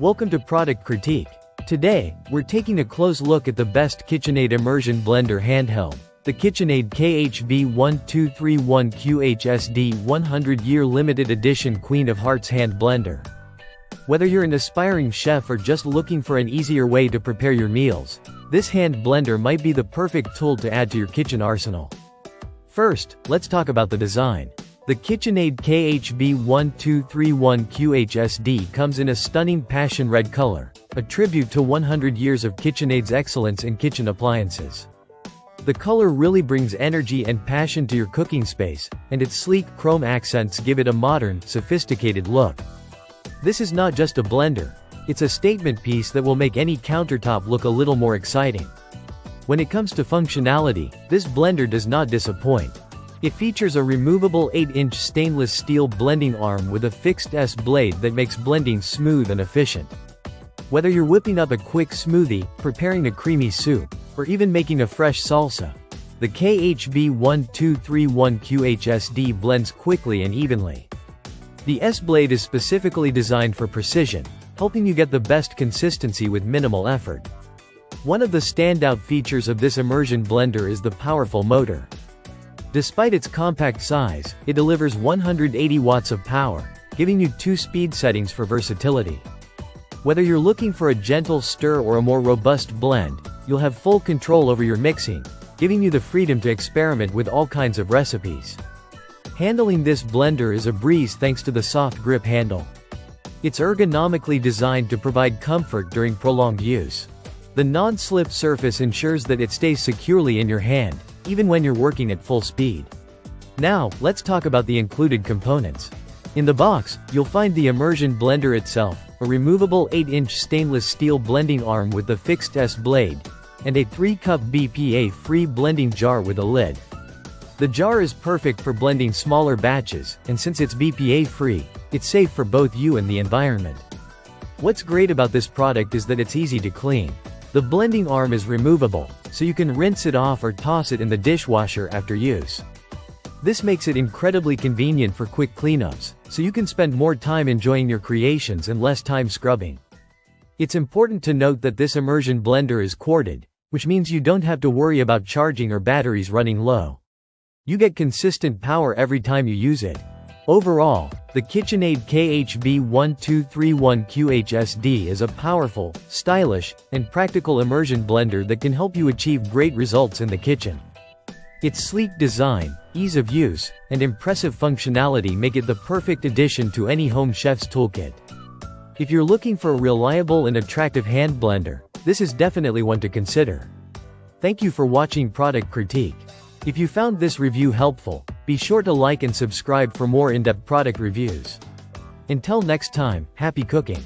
Welcome to Product Critique. Today, we're taking a close look at the best KitchenAid Immersion blender handheld, the KitchenAid KHB1231QHSD 100-year limited edition Queen of Hearts hand blender. Whether you're an aspiring chef or just looking for an easier way to prepare your meals, this hand blender might be the perfect tool to add to your kitchen arsenal. First, let's talk about the design. The KitchenAid KHB1231QHSD comes in a stunning passion red color, a tribute to 100 years of KitchenAid's excellence in kitchen appliances. The color really brings energy and passion to your cooking space, and its sleek chrome accents give it a modern, sophisticated look. This is not just a blender, it's a statement piece that will make any countertop look a little more exciting. When it comes to functionality, this blender does not disappoint. It features a removable 8-inch stainless steel blending arm with a fixed S-blade that makes blending smooth and efficient. Whether you're whipping up a quick smoothie, preparing a creamy soup, or even making a fresh salsa, the KHB1231QHSD blends quickly and evenly. The S-blade is specifically designed for precision, helping you get the best consistency with minimal effort. One of the standout features of this immersion blender is the powerful motor. Despite its compact size, it delivers 180 watts of power, giving you 2 speed settings for versatility. Whether you're looking for a gentle stir or a more robust blend, you'll have full control over your mixing, giving you the freedom to experiment with all kinds of recipes. Handling this blender is a breeze thanks to the soft grip handle. It's ergonomically designed to provide comfort during prolonged use. The non-slip surface ensures that it stays securely in your hand, even when you're working at full speed. Now, let's talk about the included components. In the box, you'll find the immersion blender itself, a removable 8-inch stainless steel blending arm with the fixed S-blade, and a 3-cup BPA-free blending jar with a lid. The jar is perfect for blending smaller batches, and since it's BPA-free, it's safe for both you and the environment. What's great about this product is that it's easy to clean. The blending arm is removable, so you can rinse it off or toss it in the dishwasher after use. This makes it incredibly convenient for quick cleanups, so you can spend more time enjoying your creations and less time scrubbing. It's important to note that this immersion blender is corded, which means you don't have to worry about charging or batteries running low. You get consistent power every time you use it. Overall, the KitchenAid KHB1231QHSD is a powerful, stylish, and practical immersion blender that can help you achieve great results in the kitchen. Its sleek design, ease of use, and impressive functionality make it the perfect addition to any home chef's toolkit. If you're looking for a reliable and attractive hand blender, this is definitely one to consider. Thank you for watching Product Critique. If you found this review helpful, be sure to like and subscribe for more in-depth product reviews. Until next time, happy cooking!